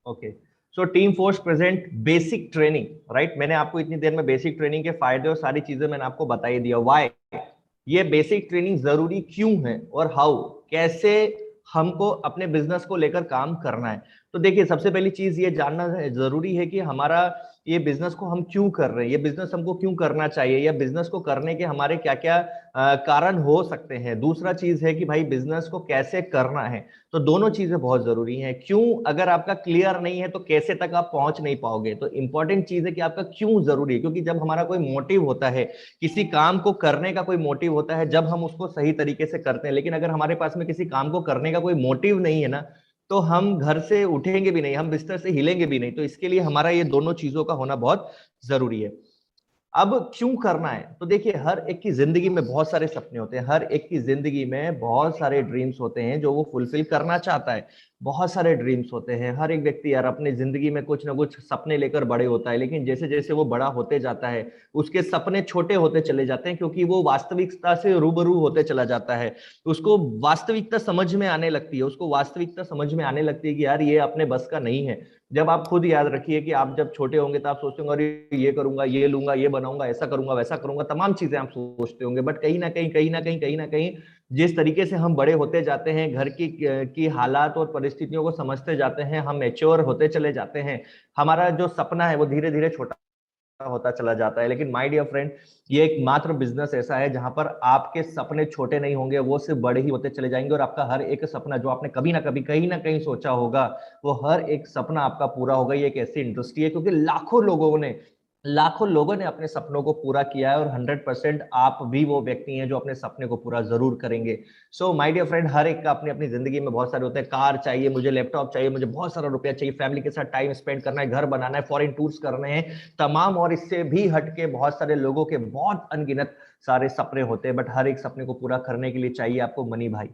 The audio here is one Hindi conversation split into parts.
Okay, so team force present basic training, right. मैंने आपको इतनी देर में बेसिक ट्रेनिंग के फायदे और सारी चीजें मैंने आपको बता ही दिया। वाई ये बेसिक ट्रेनिंग जरूरी क्यों है, और हाउ कैसे हमको अपने बिजनेस को लेकर काम करना है। तो देखिए, सबसे पहली चीज ये जानना जरूरी है कि हमारा ये बिजनेस को हम क्यों कर रहे हैं, ये बिजनेस हमको क्यों करना चाहिए, या बिजनेस को करने के हमारे क्या क्या कारण हो सकते हैं। दूसरा चीज है कि भाई बिजनेस को कैसे करना है। तो दोनों चीजें बहुत जरूरी हैं। क्यों अगर आपका क्लियर नहीं है तो कैसे तक आप पहुंच नहीं पाओगे। तो इंपॉर्टेंट चीज है कि आपका क्यों जरूरी है, क्योंकि जब हमारा कोई मोटिव होता है, किसी काम को करने का कोई मोटिव होता है, जब हम उसको सही तरीके से करते हैं। लेकिन अगर हमारे पास में किसी काम को करने का कोई मोटिव नहीं है ना, तो हम घर से उठेंगे भी नहीं, हम बिस्तर से हिलेंगे भी नहीं। तो इसके लिए हमारा ये दोनों चीजों का होना बहुत जरूरी है। अब क्यों करना है, तो देखिए, हर एक की जिंदगी में बहुत सारे सपने होते हैं, हर एक की जिंदगी में बहुत सारे ड्रीम्स होते हैं जो वो फुलफिल करना चाहता है। बहुत सारे ड्रीम्स होते हैं, हर एक व्यक्ति यार अपनी जिंदगी में कुछ ना कुछ सपने लेकर बड़े होता है। लेकिन जैसे जैसे वो बड़ा होते जाता है, उसके सपने छोटे होते चले जाते हैं, क्योंकि वो वास्तविकता से रूबरू होते चला जाता है। उसको वास्तविकता समझ में आने लगती है, उसको वास्तविकता समझ में आने लगती है कि यार ये अपने बस का नहीं है। जब आप खुद याद रखिए कि आप जब छोटे होंगे तो आप सोचते होंगे अरे ये करूंगा, ये लूंगा, ये बनाऊंगा, ऐसा करूंगा, वैसा करूंगा, तमाम चीजें आप सोचते होंगे। बट कहीं ना कहीं कहीं ना कहीं कहीं ना कहीं जिस तरीके से हम बड़े होते जाते हैं, घर की हालात और परिस्थितियों को समझते जाते हैं, हम मैच्योर होते चले जाते हैं, हमारा जो सपना है वो धीरे धीरे छोटा होता चला जाता है। लेकिन माय डियर फ्रेंड, ये एक मात्र बिजनेस ऐसा है जहां पर आपके सपने छोटे नहीं होंगे, वो सिर्फ बड़े ही होते चले जाएंगे। और आपका हर एक सपना जो आपने कभी ना कभी कहीं ना कहीं सोचा होगा, वो हर एक सपना आपका पूरा होगा। ये एक ऐसी इंडस्ट्री है, क्योंकि लाखों लोगों ने अपने सपनों को पूरा किया है, और 100% आप भी वो व्यक्ति हैं जो अपने सपने को पूरा जरूर करेंगे। सो माय डियर फ्रेंड, हर एक का अपनी अपनी जिंदगी में बहुत सारे होते हैं। कार चाहिए मुझे, लैपटॉप चाहिए मुझे, बहुत सारा रुपया चाहिए, फैमिली के साथ टाइम स्पेंड करना है, घर बनाना है, फॉरेन टूर्स करने हैं, तमाम। और इससे भी हटके बहुत सारे लोगों के बहुत अनगिनत सारे सपने होते हैं। बट हर एक सपने को पूरा करने के लिए चाहिए आपको मनी भाई,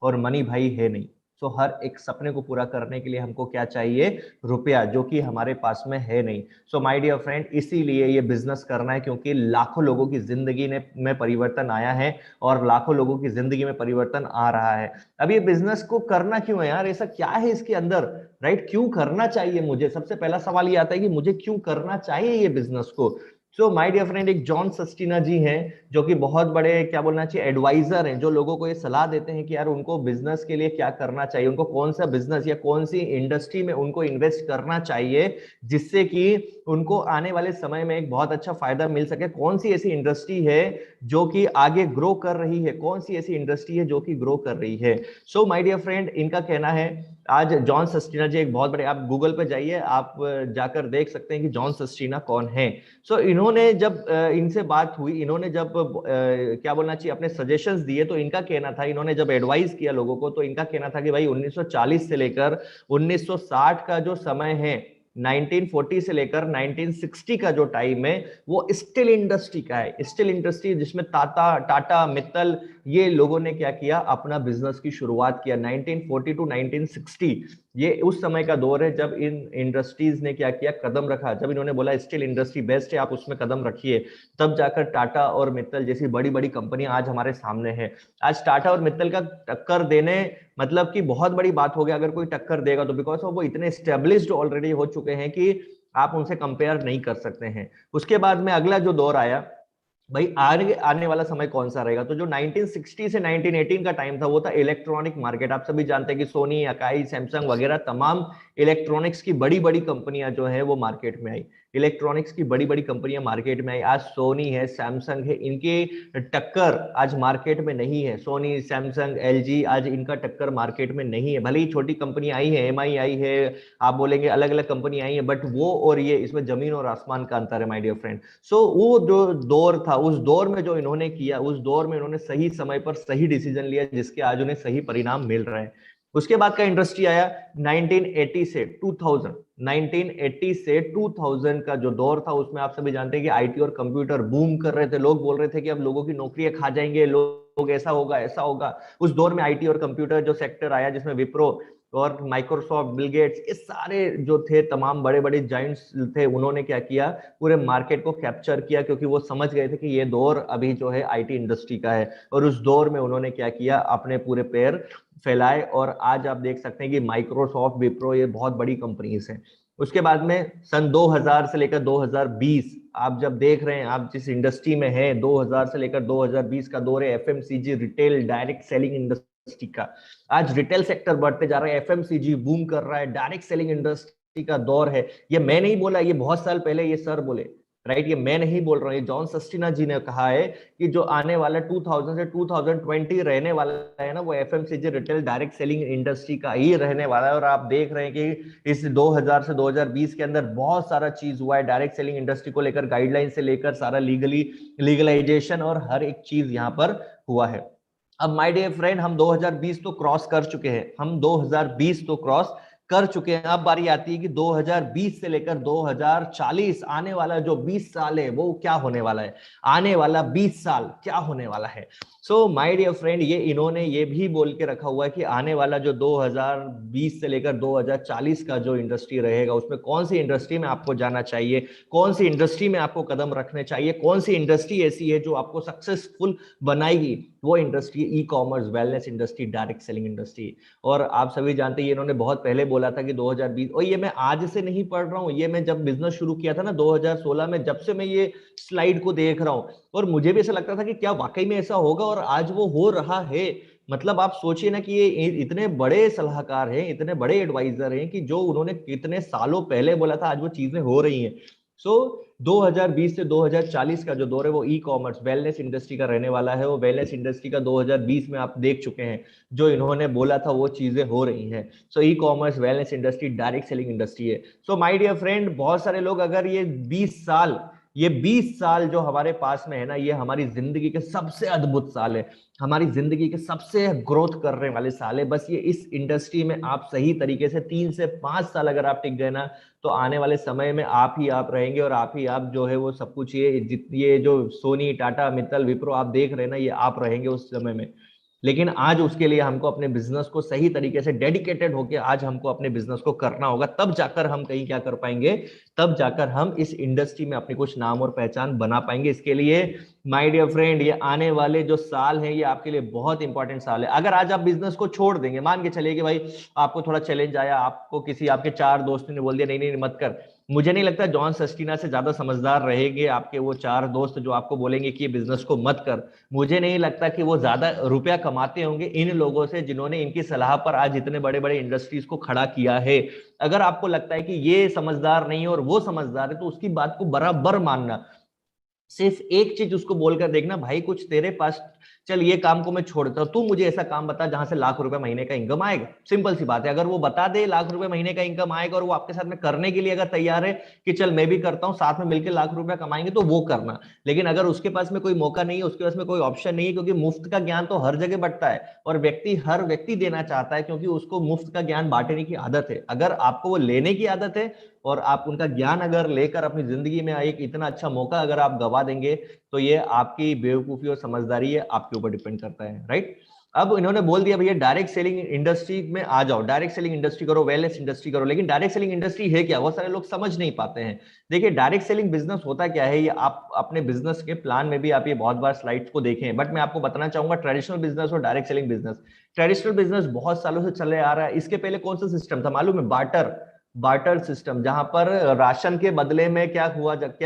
और मनी भाई है नहीं। सो हर एक सपने को पूरा करने के लिए हमको क्या चाहिए, रुपया, जो कि हमारे पास में है नहीं। सो माय डियर फ्रेंड, इसीलिए ये बिजनेस करना है, क्योंकि लाखों लोगों की जिंदगी में परिवर्तन आया है, और लाखों लोगों की जिंदगी में परिवर्तन आ रहा है। अब ये बिजनेस को करना क्यों है यार, ऐसा क्या है इसके अंदर, राइट। क्यों करना चाहिए मुझे, सबसे पहला सवाल ये आता है कि मुझे क्यों करना चाहिए ये बिजनेस को। सो माय डियर फ्रेंड, एक जॉन सस्टिना जी हैं, जो कि बहुत बड़े क्या बोलना चाहिए एडवाइजर हैं, जो लोगों को ये सलाह देते हैं कि यार उनको बिजनेस के लिए क्या करना चाहिए, उनको कौन सा बिजनेस या कौन सी इंडस्ट्री में उनको इन्वेस्ट करना चाहिए, जिससे कि उनको आने वाले समय में एक बहुत अच्छा फायदा मिल सके। कौन सी ऐसी इंडस्ट्री है जो कि आगे ग्रो कर रही है, कौन सी ऐसी इंडस्ट्री है जो कि ग्रो कर रही है। सो माय डियर फ्रेंड, इनका कहना है, आज जॉन सस्टिना जी एक बहुत बड़े, आप गूगल पे जाइए, आप जाकर देख सकते हैं कि जॉन सस्टिना कौन है। सो इन्होंने जब इनसे बात हुई, इन्होंने जब क्या बोलना चाहिए अपने सजेशंस दिए, तो इनका कहना था, इन्होंने जब एडवाइस किया लोगों को, तो इनका कहना था कि भाई 1940 से लेकर 1960 का जो समय है, 1940 से लेकर 1960 का जो टाइम है, वो स्टील इंडस्ट्री का है। स्टील इंडस्ट्री जिसमें टाटा मित्तल, ये लोगों ने क्या किया, अपना बिजनेस की शुरुआत किया 1940 टू 1960। ये उस समय का दौर है जब इन इंडस्ट्रीज ने क्या किया, कदम रखा। जब इन्होंने बोला स्टील इंडस्ट्री बेस्ट है, आप उसमें कदम रखिए, तब जाकर टाटा और मित्तल जैसी बड़ी बड़ी कंपनियां आज हमारे सामने है। आज टाटा और मित्तल का टक्कर देने, मतलब कि बहुत बड़ी बात हो गया अगर कोई टक्कर देगा तो, बिकॉज वो इतने स्टेब्लिश्ड ऑलरेडी हो चुके हैं कि आप उनसे कंपेयर नहीं कर सकते हैं। उसके बाद में अगला जो दौर आया, भाई आगे आने वाला समय कौन सा रहेगा, तो जो 1960 से 1918 का टाइम था, वो था इलेक्ट्रॉनिक मार्केट। आप सभी जानते हैं कि सोनी, अकाई, सैमसंग वगैरह तमाम इलेक्ट्रॉनिक्स की बड़ी बड़ी कंपनियां जो है वो मार्केट में आई। इलेक्ट्रॉनिक्स की बड़ी बड़ी कंपनियां मार्केट में आई। आज सोनी है, सैमसंग है, इनके टक्कर आज मार्केट में नहीं है। सोनी, सैमसंग, एलजी, आज इनका टक्कर मार्केट में नहीं है। भले ही छोटी कंपनी आई है, एमआई आई है, आप बोलेंगे अलग अलग कंपनी आई है, बट वो और ये, इसमें जमीन और आसमान का अंतर है माय डियर फ्रेंड। सो वो जो दौर था, उस दौर में जो इन्होंने किया, उस दौर में इन्होंने सही समय पर सही डिसीजन लिया, जिसके आज उन्हें सही परिणाम मिल रहे हैं। उसके बाद का इंडस्ट्री आया 1980 से 2000। 1980 से 2000 का जो दौर था, उसमें आप सभी जानते हैं कि आईटी और कंप्यूटर बूम कर रहे थे। लोग बोल रहे थे कि अब लोगों की नौकरियां खा जाएंगे, लोग होगा, ऐसा होगा, ऐसा होगा। उस दौर में आईटी और कंप्यूटर जो सेक्टर आया, जिसमें विप्रो और माइक्रोसॉफ्ट, बिल गेट्स, ये सारे जो थे तमाम बड़े बड़े जाइंट्स थे, उन्होंने क्या किया, पूरे मार्केट को कैप्चर किया, क्योंकि वो समझ गए थे कि ये दौर अभी जो है आईटी इंडस्ट्री का है। और उस दौर में उन्होंने क्या किया, अपने पूरे पैर फैलाए, और आज आप देख सकते हैं कि माइक्रोसॉफ्ट, विप्रो, ये बहुत बड़ी कंपनीज हैं। उसके बाद में सन 2000 से लेकर 2020, आप जब देख रहे हैं, आप जिस इंडस्ट्री में हैं, 2000 से लेकर 2020 का दौर है FMCG, retail, direct selling industry का। आज रिटेल सेक्टर बढ़ते जा रहा है, एफएमसीजी बूम कर रहा है, डायरेक्ट सेलिंग इंडस्ट्री का दौर है। ये मैं नहीं बोला, ये बहुत साल पहले ये सर बोले, राइट, ये मैं नहीं बोल रहा हूँ, ये जॉन सस्टिना जी ने कहा है कि जो आने वाला 2000 से 2020 रहने वाला है ना, वो FMCG, retail, direct selling industry का ही रहने वाला है। और आप देख रहे हैं कि इस 2000 से 2020 के अंदर बहुत सारा चीज हुआ है डायरेक्ट सेलिंग इंडस्ट्री को लेकर, गाइडलाइन से लेकर सारा लीगलाइजेशन और हर एक चीज यहाँ पर हुआ है। अब माय डियर फ्रेंड, हम 2020 तो क्रॉस कर चुके हैं, हम 2020 तो क्रॉस कर चुके हैं। अब बारी आती है कि 2020 से लेकर 2040 आने वाला जो 20 साल है, वो क्या होने वाला है, आने वाला 20 साल क्या होने वाला है। सो माय डियर फ्रेंड, ये इन्होंने ये भी बोल के रखा हुआ है कि आने वाला जो 2020 से लेकर 2040 का जो इंडस्ट्री रहेगा, उसमें कौन सी इंडस्ट्री में आपको जाना चाहिए, कौन सी इंडस्ट्री में आपको कदम रखने चाहिए, कौन सी इंडस्ट्री ऐसी है जो आपको सक्सेसफुल बनाएगी। वो इंडस्ट्री ई commerce, wellness industry, direct selling industry. और आप सभी जानते हैं, इन्होंने बहुत पहले बोला था कि 2020, और ये मैं आज से नहीं पढ़ रहा हूं, ये मैं जब बिजनेस शुरू किया था ना 2016 में, जब से मैं ये स्लाइड को देख रहा हूं, और मुझे भी ऐसा लगता था कि क्या वाकई में ऐसा होगा, और आज वो हो रहा है। मतलब आप सोचिए ना कि ये इतने बड़े सलाहकार हैं, इतने बड़े एडवाइजर हैं, कि जो उन्होंने कितने सालों पहले बोला था, आज वो चीजें हो रही हैं। सो 2020 से 2040 का जो दौर है, वो ई कॉमर्स, वेलनेस इंडस्ट्री का रहने वाला है। वो वेलनेस इंडस्ट्री का 2020 में आप देख चुके हैं, जो इन्होंने बोला था वो चीजें हो रही हैं। So e commerce, wellness industry, direct selling industry है। सो माय डियर फ्रेंड, बहुत सारे लोग, अगर ये 20 साल जो हमारे पास में है ना, ये हमारी जिंदगी के सबसे अद्भुत साल है, हमारी जिंदगी के सबसे ग्रोथ करने वाले साल है। बस ये इस इंडस्ट्री में आप सही तरीके से 3 से 5 साल अगर आप टिक गए ना, तो आने वाले समय में आप ही आप रहेंगे, और आप ही आप जो है वो सब कुछ, ये जो सोनी, टाटा, मित्तल, विप्रो आप देख रहे हैं ना, ये आप रहेंगे उस समय में। लेकिन आज उसके लिए हमको अपने बिजनेस को सही तरीके से डेडिकेटेड होकर आज हमको अपने बिजनेस को करना होगा, तब जाकर हम कहीं क्या कर पाएंगे, तब जाकर हम इस इंडस्ट्री में अपनी कुछ नाम और पहचान बना पाएंगे। इसके लिए माय डियर फ्रेंड, ये आने वाले जो साल हैं, ये आपके लिए बहुत इंपॉर्टेंट साल है। अगर आज आप बिजनेस को छोड़ देंगे, मान के चलिए कि भाई आपको थोड़ा चैलेंज आया, आपको किसी आपके 4 दोस्तों ने बोल दिया नहीं नहीं मत कर, मुझे नहीं लगता जॉन सस्टिना से ज्यादा समझदार रहेंगे आपके वो 4 दोस्त जो आपको बोलेंगे कि ये बिजनेस को मत कर। मुझे नहीं लगता कि वो ज्यादा रुपया कमाते होंगे इन लोगों से जिन्होंने इनकी सलाह पर आज इतने बड़े बड़े इंडस्ट्रीज को खड़ा किया है। अगर आपको लगता है कि ये समझदार नहीं है और वो समझदार है, तो उसकी बात को बराबर मानना। सिर्फ एक चीज उसको बोलकर देखना, भाई कुछ तेरे पास, चल ये काम को मैं छोड़ता हूं, तू मुझे ऐसा काम बता जहां से लाख रुपए महीने का इनकम आएगा। सिंपल सी बात है, अगर वो बता दे लाख रुपए महीने का इनकम आएगा, और वो आपके साथ में करने के लिए अगर तैयार है कि चल मैं भी करता हूं, साथ में मिलकर लाख रुपया कमाएंगे, तो वो करना। लेकिन अगर उसके पास में कोई मौका नहीं है, उसके पास में कोई ऑप्शन नहीं है, क्योंकि मुफ्त का ज्ञान तो हर जगह बंटता है, और हर व्यक्ति देना चाहता है, क्योंकि उसको मुफ्त का ज्ञान बांटने की आदत है। अगर आपको वो लेने की आदत है, और आप उनका ज्ञान अगर लेकर अपनी जिंदगी में एक इतना अच्छा मौका अगर आप गवा देंगे, तो ये आपकी बेवकूफी और समझदारी है, आपके ऊपर डिपेंड करता है, राइट। अब इन्होंने बोल दिया भैया डायरेक्ट सेलिंग इंडस्ट्री में आ जाओ, डायरेक्ट सेलिंग इंडस्ट्री करो, वेलनेस इंडस्ट्री करो। लेकिन डायरेक्ट सेलिंग इंडस्ट्री है क्या, बहुत सारे लोग समझ नहीं पाते हैं। देखिए डायरेक्ट सेलिंग बिजनेस होता क्या है, ये आप अपने बिजनेस के प्लान में भी आप ये बहुत बार स्लाइड्स को देखें, बट मैं आपको बताना चाहूंगा ट्रेडिशनल बिजनेस और direct selling business. Traditional business बहुत सालों से चले आ रहा है। इसके पहले कौन सा सिस्टम था मालूम है, बार्टर, बार्टर सिस्टम, जहां पर राशन के बदले में क्या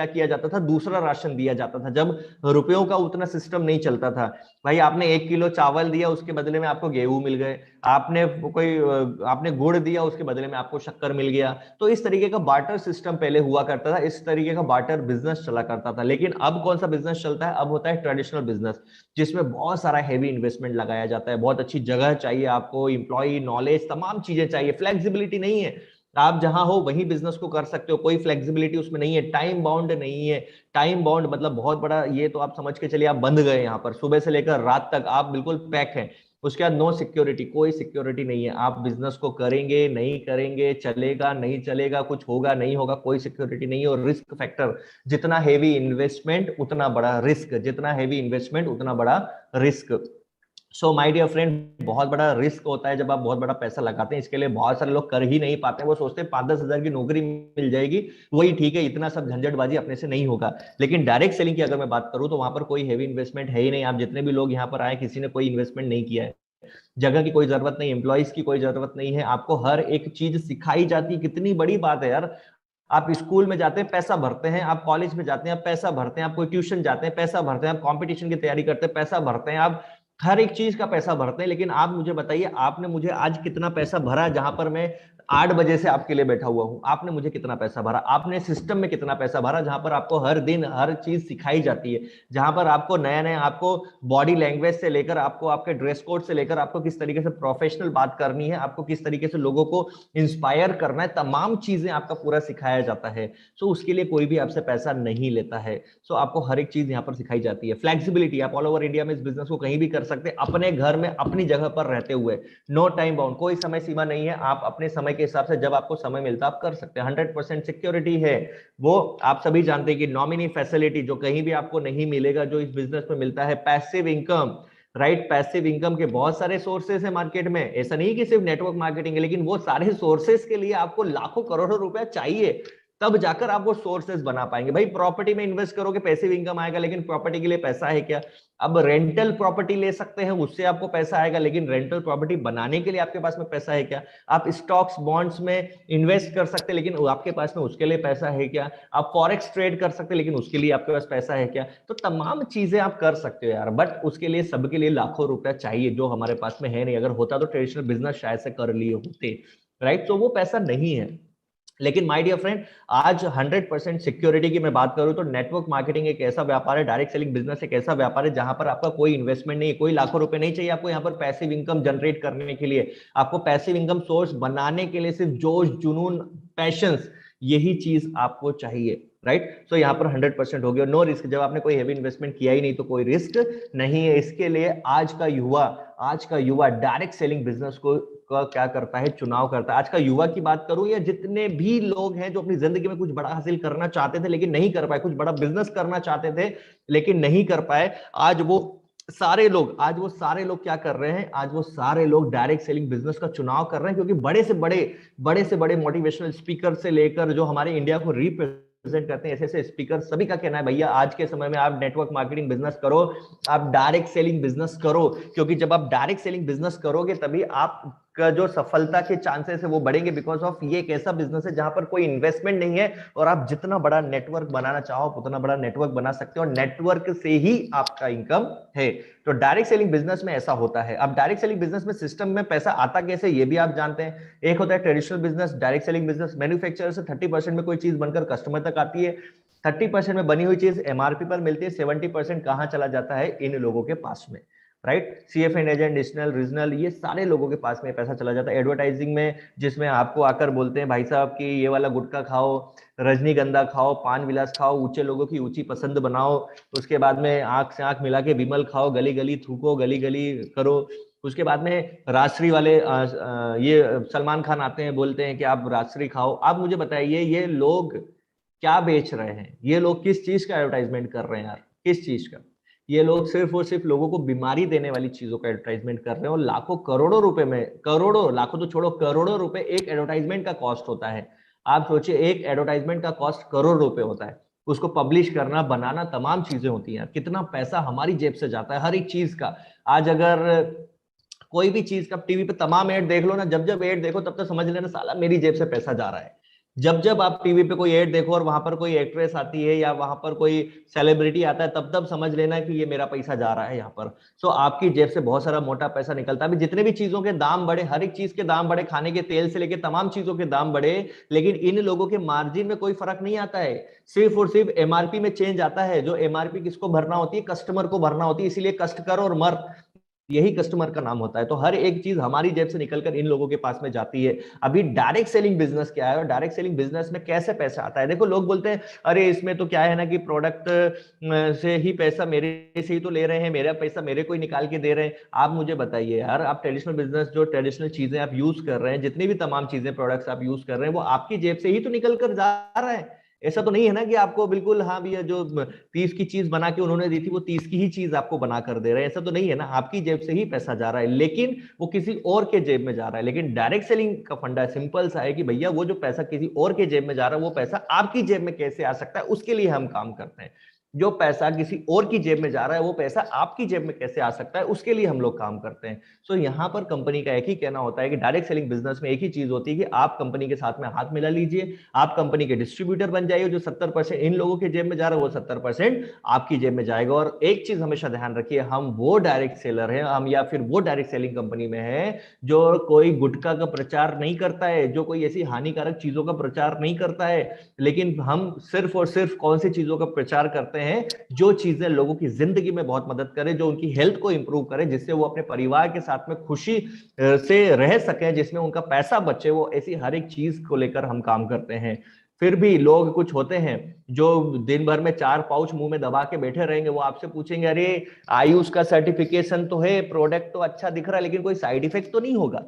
किया जाता था, दूसरा राशन दिया जाता था, जब रुपयों का उतना सिस्टम नहीं चलता था। भाई आपने 1 किलो चावल दिया, उसके बदले में आपको गेहूं मिल गए, आपने गुड़ दिया, उसके बदले में आपको शक्कर मिल गया। तो इस तरीके का बार्टर सिस्टम पहले हुआ करता था, इस तरीके का बार्टर बिजनेस चला करता था। लेकिन अब कौन सा बिजनेस चलता है, अब होता है ट्रेडिशनल बिजनेस, जिसमें बहुत सारा हैवी इन्वेस्टमेंट लगाया जाता है, बहुत अच्छी जगह चाहिए आपको, इंप्लॉय नॉलेज, तमाम चीजें चाहिए, फ्लेक्सिबिलिटी नहीं है। आप जहां हो वहीं बिजनेस को कर सकते हो, कोई फ्लेक्सिबिलिटी उसमें नहीं है, टाइम बाउंड नहीं है। टाइम बाउंड मतलब बहुत बड़ा, ये तो आप समझ के चलिए आप बंद गए यहाँ पर, सुबह से लेकर रात तक आप बिल्कुल पैक हैं। उसके बाद नो सिक्योरिटी, कोई सिक्योरिटी नहीं है, आप बिजनेस को करेंगे नहीं करेंगे, चलेगा नहीं चलेगा, कुछ होगा नहीं होगा, कोई सिक्योरिटी नहीं है। और रिस्क फैक्टर, जितना हेवी इन्वेस्टमेंट उतना बड़ा रिस्क, जितना हेवी इन्वेस्टमेंट उतना बड़ा risk. So my dear friend, बहुत बड़ा रिस्क होता है जब आप बहुत बड़ा पैसा लगाते हैं। इसके लिए बहुत सारे लोग कर ही नहीं पाते हैं। वो सोचते हैं 5-10 हजार की नौकरी मिल जाएगी, वही ठीक है, इतना सब झंझटबाजी अपने से नहीं होगा। लेकिन डायरेक्ट सेलिंग की अगर मैं बात करूं तो वहां पर कोई हैवी इन्वेस्टमेंट है ही नहीं। आप जितने भी लोग यहाँ पर आए, किसी ने कोई इन्वेस्टमेंट नहीं किया है। जगह की कोई जरूरत नहीं, एम्प्लॉइज की कोई जरूरत नहीं है। आपको हर एक चीज सिखाई जाती है। कितनी बड़ी बात है यार। आप स्कूल में जाते हैं, पैसा भरते हैं। आप कॉलेज में जाते हैं, आप पैसा भरते हैं। आप कोई ट्यूशन जाते हैं, पैसा भरते हैं। आप कंपटीशन की तैयारी करते हैं, पैसा भरते हैं। आप हर एक चीज का पैसा भरते हैं। लेकिन आप मुझे बताइए, आपने मुझे आज कितना पैसा भरा? जहां पर मैं 8 बजे से आपके लिए बैठा हुआ हूं, आपने मुझे कितना पैसा भरा? आपने सिस्टम में कितना पैसा भरा जहां पर आपको हर दिन हर चीज सिखाई जाती है, जहां पर आपको नया नया, आपको बॉडी लैंग्वेज से लेकर, आपको आपके ड्रेस कोड से लेकर, आपको किस तरीके से प्रोफेशनल बात करनी है, आपको किस तरीके से लोगों को इंस्पायर करना है, तमाम चीजें आपका पूरा सिखाया जाता है। सो उसके लिए कोई भी आपसे पैसा नहीं लेता है। सो आपको हर एक चीज यहाँ पर सिखाई जाती है। फ्लेक्सिबिलिटी, आप ऑल ओवर इंडिया में इस बिजनेस को कहीं भी कर सकते हैं, अपने घर में अपनी जगह पर रहते हुए। नो टाइम बाउंड, कोई समय सीमा नहीं है। आप अपने समय के हिसाब से जब आपको समय मिलता है आप कर सकते हैं। 100% सिक्योरिटी है। वो आप सभी जानते हैं कि नॉमिनी फैसिलिटी जो कहीं भी आपको नहीं मिलेगा, जो इस बिजनेस में मिलता है, passive income, right. Passive income के बहुत सारे सोर्सेस है मार्केट में। ऐसा नहीं कि सिर्फ नेटवर्क मार्केटिंग है, लेकिन वो सारे सोर्सेस के लिए आपको लाखों करोड़ों रुपया चाहिए, तब जाकर आप वो सोर्सेस बना पाएंगे। भाई प्रॉपर्टी में इन्वेस्ट करोगे, पैसिव इनकम आएगा, लेकिन प्रॉपर्टी के लिए पैसा है क्या? अब रेंटल प्रॉपर्टी ले सकते हैं, उससे आपको पैसा आएगा, लेकिन रेंटल प्रॉपर्टी बनाने के लिए आपके पास में पैसा है क्या? आप स्टॉक्स बॉन्ड्स में इन्वेस्ट कर सकते हैं, लेकिन आपके पास में उसके लिए पैसा है क्या? आप फॉरेक्स ट्रेड कर सकते हैं, लेकिन उसके लिए आपके पास पैसा है क्या? तो तमाम चीजें आप कर सकते हो यार, बट उसके लिए सबके लिए लाखों रुपया चाहिए, जो हमारे पास में है नहीं। अगर होता तो ट्रेडिशनल बिजनेस शायद से कर लिए होते, राइट। तो वो पैसा नहीं है। लेकिन माय डियर फ्रेंड, आज 100% सिक्योरिटी की मैं बात करूं तो नेटवर्क मार्केटिंग एक ऐसा व्यापार है, डायरेक्ट सेलिंग बिजनेस एक ऐसा व्यापार है जहां पर आपका कोई इन्वेस्टमेंट नहीं है, कोई लाखों रुपए नहीं चाहिए आपको यहाँ पर पैसिव इनकम जनरेट करने के लिए। आपको पैसिव इनकम सोर्स बनाने के लिए सिर्फ जोश, जुनून, पैशंस, यही चीज आपको चाहिए, राइट। सो यहाँ पर 100% हो गया। नो रिस्क, जब आपने कोई हेवी इन्वेस्टमेंट किया ही नहीं तो कोई रिस्क नहीं है। इसके लिए आज का युवा डायरेक्ट सेलिंग बिजनेस को का क्या करता है, चुनाव करता है। आज का युवा की बात करूं या जितने भी लोग हैं जो अपनी जिंदगी में कुछ बड़ा हासिल करना चाहते थे लेकिन नहीं कर पाए, कुछ बड़ा बिजनेस करना चाहते थे लेकिन नहीं कर पाए, आज वो सारे लोग क्या कर रहे हैं? आज वो सारे लोग डायरेक्ट सेलिंग बिजनेस का चुनाव कर रहे हैं, क्योंकि बड़े से बड़े मोटिवेशनल स्पीकर से लेकर जो हमारे इंडिया को रिप्रेजेंट करते हैं, ऐसे ऐसे स्पीकर, सभी का कहना है भैया आज के समय में आप नेटवर्क मार्केटिंग बिजनेस करो, आप डायरेक्ट सेलिंग बिजनेस करो। क्योंकि जब आप डायरेक्ट सेलिंग बिजनेस करोगे तभी आप का जो सफलता के चांसेस है वो बढ़ेंगे। बिकॉज ऑफ ये एक ऐसा बिजनेस है जहां पर कोई इन्वेस्टमेंट नहीं है, और आप जितना बड़ा नेटवर्क बनाना चाहो उतना बड़ा नेटवर्क बना सकते हो, और नेटवर्क से ही आपका इनकम है। तो डायरेक्ट सेलिंग बिजनेस में ऐसा होता है। अब डायरेक्ट सेलिंग बिजनेस में सिस्टम में पैसा आता कैसे, ये भी आप जानते हैं। एक होता है traditional business, direct selling business manufacturer से 30% में कोई चीज बनकर कस्टमर तक आती है, 30% में बनी हुई चीज एमआरपी पर मिलती है, 70% कहां चला जाता है? इन लोगों के पास में, राइट। सीएफएन एजेंट, नेशनल, रीजनल, ये सारे लोगों के पास में पैसा चला जाता है। एडवर्टाइजिंग में, जिसमें आपको आकर बोलते हैं भाई साहब कि ये वाला गुटखा खाओ, रजनीगंधा खाओ, पान विलास खाओ, ऊंचे लोगों की ऊंची पसंद बनाओ, उसके बाद में आंख से आंख मिला के विमल खाओ, गली गली थूको, गली गली करो। उसके बाद में राजश्री वाले ये सलमान खान आते हैं, बोलते हैं कि आप राजश्री खाओ। आप मुझे बताइए ये लोग क्या बेच रहे हैं? ये लोग किस चीज का एडवर्टाइजमेंट कर रहे हैं यार? किस चीज का? ये लोग सिर्फ और सिर्फ लोगों को बीमारी देने वाली चीजों का एडवर्टाइजमेंट कर रहे हैं, और लाखों करोड़ों रुपए में, करोड़ों, लाखों तो छोड़ो, करोड़ों रुपए एक एडवर्टाइजमेंट का कॉस्ट होता है। आप सोचिए एक एडवर्टाइजमेंट का कॉस्ट करोड़ रुपए होता है। उसको पब्लिश करना, बनाना, तमाम चीजें होती हैं। कितना पैसा हमारी जेब से जाता है हर एक चीज का। आज अगर कोई भी चीज का टीवी पे तमाम ऐड देख लो ना, जब जब ऐड देखो तब तक समझ लेना साला मेरी जेब से पैसा जा रहा है। जब जब आप टीवी पे कोई ऐड देखो और वहां पर कोई एक्ट्रेस आती है या वहां पर कोई सेलिब्रिटी आता है, तब तब समझ लेना कि ये मेरा पैसा जा रहा है यहाँ पर। सो आपकी जेब से बहुत सारा मोटा पैसा निकलता है। अभी जितने भी चीजों के दाम बढ़े, हर एक चीज के दाम बढ़े, खाने के तेल से लेके तमाम चीजों के दाम बढ़े, लेकिन इन लोगों के मार्जिन में कोई फर्क नहीं आता है। सिर्फ और सिर्फ एमआरपी में चेंज आता है। जो एमआरपी किसको भरना होती है? कस्टमर को भरना होती है। इसीलिए कष्ट कर और मर, यही कस्टमर का नाम होता है। तो हर एक चीज हमारी जेब से निकलकर इन लोगों के पास में जाती है। अभी डायरेक्ट सेलिंग बिजनेस क्या है और डायरेक्ट सेलिंग बिजनेस में कैसे पैसा आता है? देखो लोग बोलते हैं अरे इसमें तो क्या है ना कि प्रोडक्ट से ही पैसा मेरे से ही तो ले रहे हैं, मेरा पैसा मेरे को ही निकाल के दे रहे हैं। आप मुझे बताइए यार, आप ट्रेडिशनल बिजनेस, जो ट्रेडिशनल चीजें आप यूज कर रहे हैं, जितनी भी तमाम चीजें, प्रोडक्ट्स आप यूज कर रहे हैं, वो आपकी जेब से ही तो निकल कर जा रहा है। ऐसा तो नहीं है ना कि आपको बिल्कुल हाँ भैया जो 30 की चीज बना के उन्होंने दी थी वो 30 की ही चीज आपको बना कर दे रहे हैं, ऐसा तो नहीं है ना, आपकी जेब से ही पैसा जा रहा है लेकिन वो किसी और के जेब में जा रहा है। लेकिन डायरेक्ट सेलिंग का फंडा सिंपल सा है कि भैया वो जो पैसा किसी और के जेब में जा रहा है वो पैसा आपकी जेब में कैसे आ सकता है, उसके लिए हम काम करते हैं। जो पैसा किसी और की जेब में जा रहा है वो पैसा आपकी जेब में कैसे आ सकता है, उसके लिए हम लोग काम करते हैं। सो यहाँ पर कंपनी का एक ही कहना होता है कि डायरेक्ट सेलिंग बिजनेस में एक ही चीज होती है कि आप कंपनी के साथ में हाथ मिला लीजिए, आप कंपनी के डिस्ट्रीब्यूटर बन जाइए, जो 70% इन लोगों के जेब में जा रहा है वो 70% आपकी जेब में जाएगा। और एक चीज हमेशा ध्यान रखिए, हम वो डायरेक्ट सेलर हैं, हम या फिर वो डायरेक्ट सेलिंग कंपनी में है जो कोई गुटखा का प्रचार नहीं करता है, जो कोई ऐसी हानिकारक चीजों का प्रचार नहीं करता है, लेकिन हम सिर्फ और सिर्फ कौन सी चीजों का प्रचार करते हैं, जो चीजें लोगों की जिंदगी में बहुत मदद करें, जो उनकी हेल्थ को इंप्रूव करे, जिससे वो अपने परिवार के साथ में खुशी से रह सके, जिसमें उनका पैसा बचे, वो ऐसी हर एक चीज को लेकर हम काम करते हैं। फिर भी लोग कुछ होते हैं जो दिन भर में 4 पाउच मुंह में दबा के बैठे रहेंगे, वो आपसे पूछेंगे अरे आयुष का सर्टिफिकेशन तो है, प्रोडक्ट तो अच्छा दिख रहा है, लेकिन कोई साइड इफेक्ट तो नहीं होगा?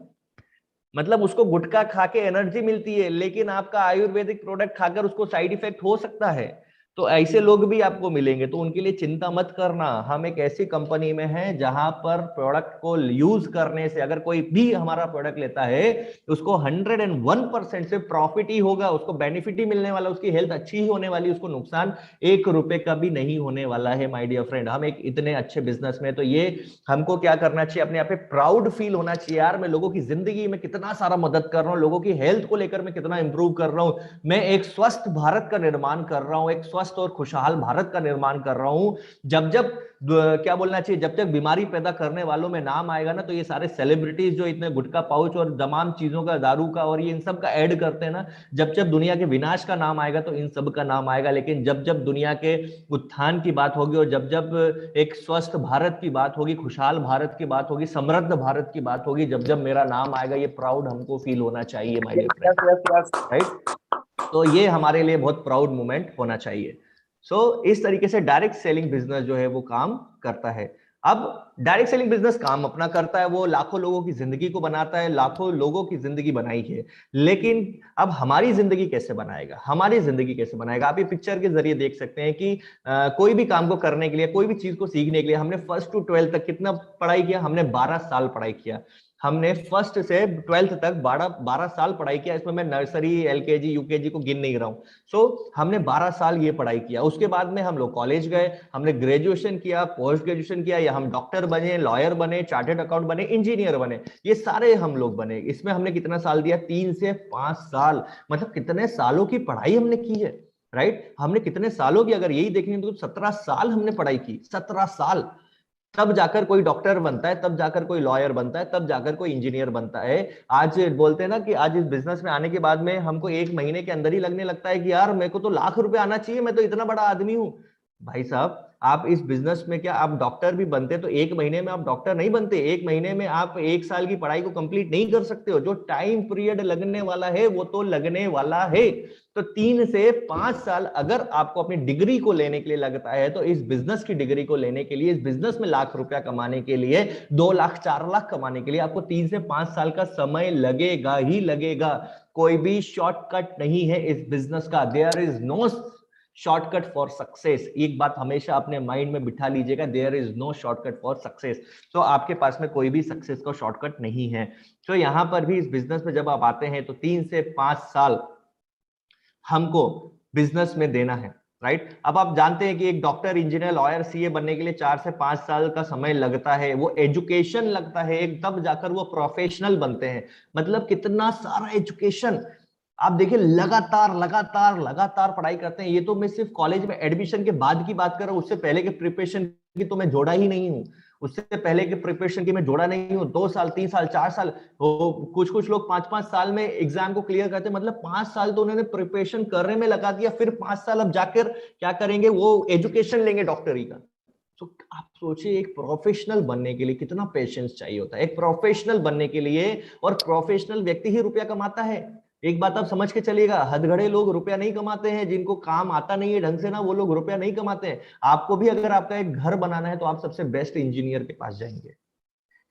मतलब उसको गुटखा खा के एनर्जी मिलती है, लेकिन आपका आयुर्वेदिक प्रोडक्ट खाकर उसको साइड इफेक्ट हो सकता है। तो ऐसे लोग भी आपको मिलेंगे, तो उनके लिए चिंता मत करना। हम एक ऐसी कंपनी में हैं जहां पर प्रोडक्ट को यूज करने से अगर कोई भी हमारा प्रोडक्ट लेता है तो उसको 101% से प्रॉफिट ही होगा, उसको बेनिफिट ही मिलने वाला, उसकी हेल्थ अच्छी ही होने वाली, उसको नुकसान 1 रुपए का भी नहीं होने वाला है। माय डियर फ्रेंड, हम एक इतने अच्छे बिजनेस में, तो ये हमको क्या करना चाहिए, अपने आप पे प्राउड फील होना चाहिए, यार मैं लोगों की जिंदगी में कितना सारा मदद कर रहा हूँ, लोगों की हेल्थ को लेकर मैं कितना इंप्रूव कर रहा हूँ, मैं एक स्वस्थ भारत का निर्माण कर रहा हूँ, एक स्वस्थ और खुशहाल भारत का निर्माण कर रहा हूं। जब जब क्या बोलना चाहिए, जब तक बीमारी पैदा करने वालों में नाम आएगा ना, तो ये सारे सेलिब्रिटीज जो इतने गुटखा पाउच और तमाम चीजों का, दारू का और ये इन सब का ऐड करते हैं ना, जब जब दुनिया के विनाश का नाम आएगा तो इन सब का नाम आएगा। लेकिन जब जब दुनिया के उत्थान की बात होगी और जब जब एक स्वस्थ भारत की बात होगी, खुशहाल भारत की बात होगी, समृद्ध भारत की बात होगी, जब जब मेरा नाम आएगा, ये प्राउड हमको फील होना चाहिए माय डियर फ्रेंड, राइट? तो ये हमारे लिए बहुत प्राउड मोमेंट होना चाहिए। इस तरीके से डायरेक्ट सेलिंग बिजनेस जो है वो काम करता है। अब डायरेक्ट सेलिंग बिजनेस काम अपना करता है, वो लाखों लोगों की जिंदगी को बनाता है, लाखों लोगों की जिंदगी बनाई है। लेकिन अब हमारी जिंदगी कैसे बनाएगा, हमारी जिंदगी कैसे बनाएगा? आप ये पिक्चर के जरिए देख सकते हैं कि कोई भी काम को करने के लिए, कोई भी चीज को सीखने के लिए, हमने फर्स्ट टू 12th तक कितना पढ़ाई किया? हमने 12 साल पढ़ाई किया। हमने फर्स्ट से 12th तक 12 साल पढ़ाई किया। इसमें मैं नर्सरी, एलकेजी, यूकेजी को गिन नहीं रहा हूं। हमने 12 साल ये पढ़ाई किया। उसके बाद में हम लोग कॉलेज गए, हमने ग्रेजुएशन किया, पोस्ट ग्रेजुएशन किया, या हम डॉक्टर बने, लॉयर बने, चार्टेड अकाउंट बने, इंजीनियर बने, ये सारे हम लोग बने। इसमें हमने कितना साल दिया? 3 से 5 साल। मतलब कितने सालों की पढ़ाई हमने की है, राइट? हमने कितने सालों की, अगर यही देखेंगे तो 17 साल हमने पढ़ाई की, 17 साल। तब जाकर कोई डॉक्टर बनता है, तब जाकर कोई लॉयर बनता है, तब जाकर कोई इंजीनियर बनता है। आज बोलते हैं ना कि आज इस बिजनेस में आने के बाद में हमको 1 महीने के अंदर ही लगने लगता है कि यार मेरे को तो लाख रुपए आना चाहिए, मैं तो इतना बड़ा आदमी हूं। भाई साहब, आप इस बिजनेस में क्या आप डॉक्टर भी बनते तो 1 महीने में आप डॉक्टर नहीं बनते। 1 महीने में आप 1 साल की पढ़ाई को कंप्लीट नहीं कर सकते हो। जो टाइम पीरियड लगने वाला है वो तो लगने वाला है। तो 3 से 5 साल अगर आपको अपनी डिग्री को लेने के लिए लगता है, तो इस बिजनेस की डिग्री को लेने के लिए, इस बिजनेस में लाख रुपया कमाने के लिए, 2 लाख 4 लाख कमाने के लिए आपको 3 से 5 साल का समय लगेगा ही लगेगा। कोई भी शॉर्टकट नहीं है इस बिजनेस का। There is no shortcut for success. एक बात हमेशा अपने माइंड में बिठा लीजिएगा, there is no shortcut for success. तो आपके पास में कोई भी सक्सेस का शॉर्टकट नहीं है। तो यहां पर भी इस बिजनेस में जब आप आते हैं तो 3 से 5 साल हमको बिजनेस में देना है, राइट? अब आप जानते हैं कि एक डॉक्टर, इंजीनियर, लॉयर, सीए बनने के लिए 4 से 5 साल का समय लगता है, वो एजुकेशन लगता है एक, तब जाकर वो प्रोफेशनल बनते हैं। मतलब कितना सारा एजुकेशन। आप देखिए, लगातार लगातार लगातार पढ़ाई करते हैं। ये तो मैं सिर्फ कॉलेज में एडमिशन के बाद की बात कर रहा हूं, उससे पहले के प्रिपरेशन की तो मैं जोड़ा ही नहीं हूं। उससे पहले के प्रिपरेशन की मैं जोड़ा नहीं हूं। 2 साल, 3 साल, 4 साल, कुछ कुछ लोग 5-5 साल में एग्जाम को क्लियर करते हैं। मतलब 5 साल तो उन्होंने प्रिपरेशन करने में लगा दिया, फिर 5 साल अब जाकर क्या करेंगे? वो एजुकेशन लेंगे डॉक्टरी का। तो आप सोचिए, एक प्रोफेशनल बनने के लिए कितना पेशेंस चाहिए होता है, एक प्रोफेशनल बनने के लिए। और प्रोफेशनल व्यक्ति ही रुपया कमाता है। एक बात आप समझ के चलिएगा, हथगड़े लोग रुपया नहीं कमाते हैं, जिनको काम आता नहीं है ढंग से ना, वो लोग रुपया नहीं कमाते हैं। आपको भी अगर आपका एक घर बनाना है तो आप सबसे बेस्ट इंजीनियर के पास जाएंगे।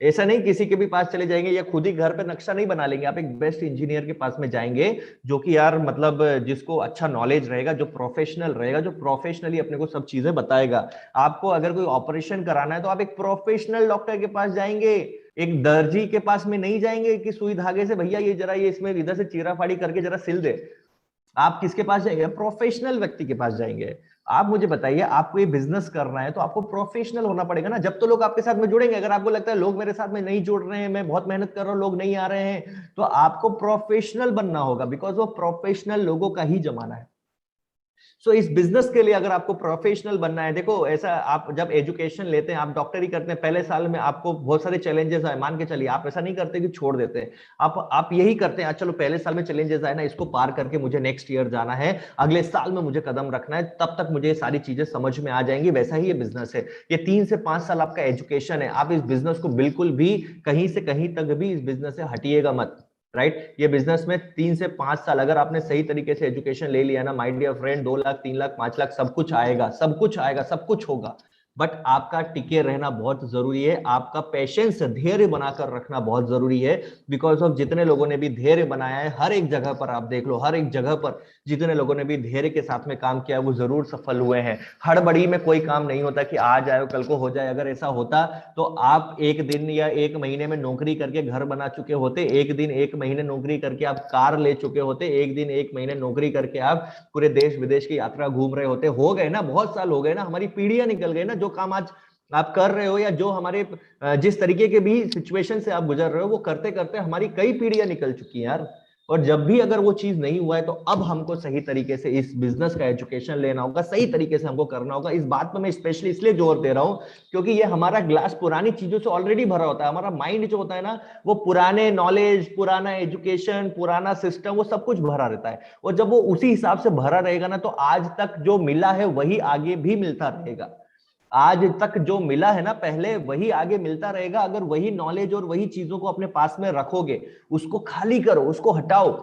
ऐसा नहीं किसी के भी पास चले जाएंगे या खुद ही घर पे नक्शा नहीं बना लेंगे, आप एक बेस्ट इंजीनियर के पास में जाएंगे जो कि यार मतलब जिसको अच्छा नॉलेज रहेगा, जो प्रोफेशनल रहेगा, जो प्रोफेशनली अपने को सब चीजें बताएगा। आपको अगर कोई ऑपरेशन कराना है तो आप एक प्रोफेशनल डॉक्टर के पास जाएंगे, एक दर्जी के पास में नहीं जाएंगे कि सुई धागे से भैया ये जरा ये इसमें इधर से चीरा फाड़ी करके जरा सिल दे। आप किसके पास जाएंगे? प्रोफेशनल व्यक्ति के पास जाएंगे। आप मुझे बताइए, आपको ये बिजनेस करना है तो आपको प्रोफेशनल होना पड़ेगा ना, जब तो लोग आपके साथ में जुड़ेंगे। अगर आपको लगता है लोग मेरे साथ में नहीं जुड़ रहे हैं, मैं बहुत मेहनत कर रहा हूं, लोग नहीं आ रहे हैं, तो आपको प्रोफेशनल बनना होगा, बिकॉज वो प्रोफेशनल लोगों का ही जमाना है। सो इस बिजनेस के लिए अगर आपको प्रोफेशनल बनना है, देखो ऐसा आप जब एजुकेशन लेते हैं, आप डॉक्टरी करते हैं, पहले साल में आपको बहुत सारे चैलेंजेस आए, मान के चलिए आप ऐसा नहीं करते कि छोड़ देते हैं, आप यही करते हैं, चलो पहले साल में चैलेंजेस आए ना, इसको पार करके मुझे नेक्स्ट ईयर जाना है, अगले साल में मुझे कदम रखना है, तब तक मुझे ये सारी चीजें समझ में आ जाएंगी। वैसा ही ये बिजनेस है, ये 3 से 5 साल आपका एजुकेशन है। आप इस बिजनेस को बिल्कुल भी कहीं से कहीं तक भी इस बिजनेस से हटिएगा मत, राइट। ये बिजनेस में 3 से 5 साल अगर आपने सही तरीके से एजुकेशन ले लिया ना, my dear friend, 2 lakh 3 lakh 5 lakh सब कुछ आएगा, सब कुछ आएगा, सब कुछ होगा। बट आपका टिके रहना बहुत जरूरी है, आपका पेशेंस धैर्य बनाकर रखना बहुत जरूरी है। बिकॉज ऑफ जितने लोगों ने भी धैर्य बनाया है, हर एक जगह पर आप देख लो, हर एक जगह पर जितने लोगों ने भी धैर्य के साथ में काम किया वो जरूर सफल हुए हैं। हड़बड़ी में कोई काम नहीं होता कि आज आए कल को हो जाए। अगर ऐसा होता तो आप एक दिन या एक महीने में नौकरी करके घर बना चुके होते, एक दिन एक महीने नौकरी करके आप कार ले चुके होते, एक दिन एक महीने नौकरी करके आप पूरे देश विदेश की यात्रा घूम रहे होते। हो गए ना, बहुत साल हो गए ना, हमारी पीढ़ियां निकल गई ना। जो काम आज आप कर रहे हो या जो हमारे जिस तरीके के भी सिचुएशन से आप गुजर रहे हो, वो करते करते हमारी कई पीढ़ियां निकल चुकी हैं यार। और जब भी अगर वो चीज नहीं हुआ है तो अब हमको सही तरीके से इस बिजनेस का एजुकेशन लेना होगा, सही तरीके से हमको करना होगा। इस बात पर मैं स्पेशली इसलिए जोर दे रहा हूं क्योंकि ये हमारा ग्लास पुरानी चीजों से ऑलरेडी भरा होता है। हमारा माइंड जो होता है ना, वो पुराने नॉलेज, पुराना एजुकेशन, पुराना सिस्टम, वो सब कुछ भरा रहता है। और जब वो उसी हिसाब से भरा रहेगा ना, तो आज तक जो मिला है वही आगे भी मिलता रहेगा। आज तक जो मिला है ना पहले, वही आगे मिलता रहेगा। अगर वही नॉलेज और वही चीजों को अपने पास में रखोगे, उसको खाली करो, उसको हटाओ,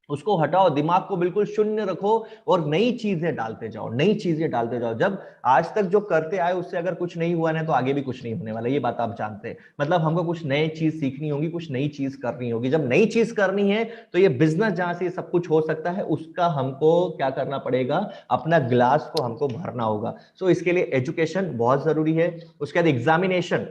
उसको हटाओ, दिमाग को बिल्कुल शून्य रखो और नई चीजें डालते जाओ, नई चीजें डालते जाओ। जब आज तक जो करते आए उससे अगर कुछ नहीं हुआ ना, तो आगे भी कुछ नहीं होने वाला, ये बात आप जानते हैं। मतलब हमको कुछ नई चीज सीखनी होगी, कुछ नई चीज करनी होगी। जब नई चीज करनी है तो ये बिजनेस जहां से सब कुछ हो सकता है, उसका हमको क्या करना पड़ेगा? अपना ग्लास को हमको भरना होगा। सो इसके लिए एजुकेशन बहुत जरूरी है। उसके बाद एग्जामिनेशन,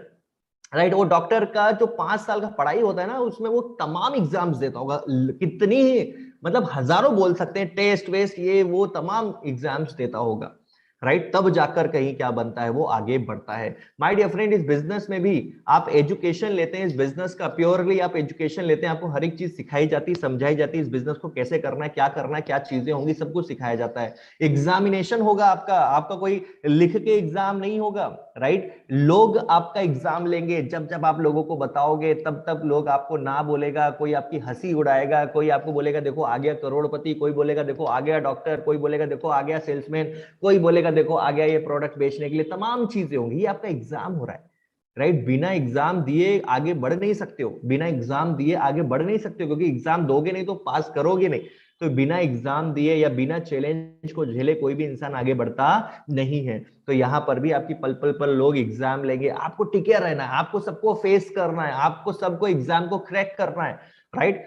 राइट। वो डॉक्टर का जो 5 साल का पढ़ाई होता है ना, उसमें वो तमाम एग्जाम्स देता होगा, कितनी मतलब हजारों बोल सकते हैं, टेस्ट वेस्ट ये वो तमाम एग्जाम्स देता होगा, राइट। तब जाकर कहीं क्या बनता है, वो आगे बढ़ता है। माय डियर फ्रेंड, इस बिजनेस में भी आप एजुकेशन लेते हैं, इस बिजनेस का प्योरली आप एजुकेशन लेते हैं, आपको हर एक चीज सिखाई जाती है, समझाई जाती है, इस बिजनेस को कैसे करना है, क्या करना है, क्या चीजें होंगी, सब कुछ सिखाया जाता है। एग्जामिनेशन होगा आपका, आपका कोई लिख के एग्जाम नहीं होगा, राइट। लोग आपका एग्जाम लेंगे, जब जब आप लोगों को बताओगे तब तब लोग आपको ना बोलेगा, कोई आपकी हंसी उड़ाएगा, कोई आपको बोलेगा देखो आ गया करोड़पति, कोई बोलेगा देखो आ गया डॉक्टर, कोई बोलेगा देखो आ गया सेल्समैन, कोई बोलेगा देखो आ गया ये प्रोडक्ट बेचने के लिए। तमाम चीजें होंगी, ये आपका एग्जाम हो रहा है, राइट। बिना एग्जाम दिए आगे बढ़ नहीं सकते हो, बिना एग्जाम दिए आगे बढ़ नहीं सकते हो, क्योंकि एग्जाम दोगे नहीं तो पास करोगे नहीं। तो बिना एग्जाम दिए या बिना चैलेंज को झेले कोई भी इंसान आगे बढ़ता नहीं है। तो यहां पर भी आपकी पल पल पर लोग एग्जाम लेंगे, आपको टिके रहना है, आपको सबको फेस करना है, आपको सबको एग्जाम को क्रैक करना है, राइट।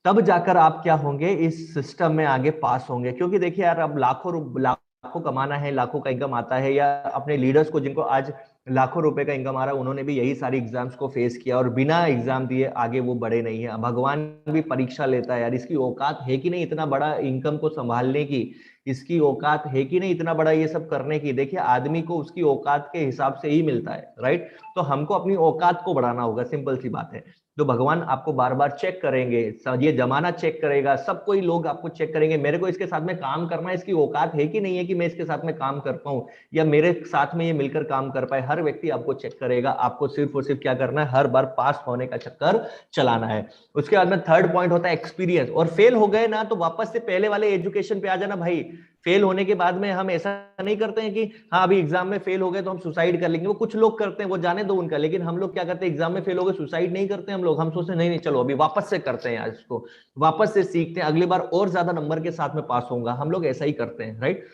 तब जाकर आप क्या होंगे, इस सिस्टम में आगे पास होंगे। क्योंकि देखिए यार, अब लाखों कमाना है, लाखों का इनकम आता है, या अपने लीडर्स को जिनको आज लाखों रुपए का इनकम आ रहा है, उन्होंने भी यही सारी एग्जाम्स को फेस किया और बिना एग्जाम दिए आगे वो बढ़े नहीं है। भगवान भी परीक्षा लेता है यार, इसकी औकात है कि नहीं इतना बड़ा इनकम को संभालने की, इसकी औकात है कि नहीं इतना बड़ा ये सब करने की। देखिए आदमी को उसकी औकात के हिसाब से ही मिलता है, राइट। तो हमको अपनी औकात को बढ़ाना होगा, सिंपल सी बात है। तो भगवान आपको बार बार चेक करेंगे, ये जमाना चेक करेगा, सब कोई लोग आपको चेक करेंगे, मेरे को इसके साथ में काम करना है, इसकी औकात है कि नहीं है कि मैं इसके साथ में काम कर पाऊं या मेरे साथ में ये मिलकर काम कर पाए। हर व्यक्ति आपको चेक करेगा, आपको सिर्फ और सिर्फ क्या करना है, हर बार पास होने का चक्कर चलाना है। उसके बाद में थर्ड पॉइंट होता है एक्सपीरियंस। और फेल हो गए ना तो वापस से पहले वाले एजुकेशन पे आ जाना भाई। फेल होने के बाद में हम ऐसा नहीं करते हैं कि हाँ अभी एग्जाम में फेल हो गए तो हम सुसाइड कर लेंगे, वो कुछ लोग करते हैं, वो जाने दो उनका। लेकिन हम लोग क्या करते हैं, एग्जाम में फेल हो गए सुसाइड नहीं करते हम लोग, हम सोचते हैं नहीं नहीं चलो अभी वापस से करते हैं, इसको वापस से सीखते हैं, अगली बार और ज्यादा नंबर के साथ में पास होऊंगा, हम लोग ऐसा ही करते हैं, राइट।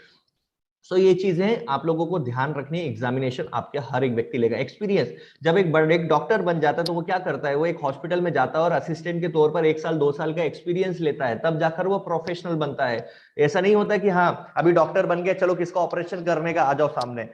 सो ये चीजें आप लोगों को ध्यान रखनी है। एग्जामिनेशन आपके हर एक व्यक्ति लेगा। एक्सपीरियंस, जब एक डॉक्टर बन जाता है तो वो क्या करता है, वो एक हॉस्पिटल में जाता है और असिस्टेंट के तौर पर 1 साल 2 साल का एक्सपीरियंस लेता है, तब जाकर वो प्रोफेशनल बनता है। ऐसा नहीं होता कि हाँ अभी डॉक्टर बन गया, चलो किसका ऑपरेशन करने का, आ जाओ सामने।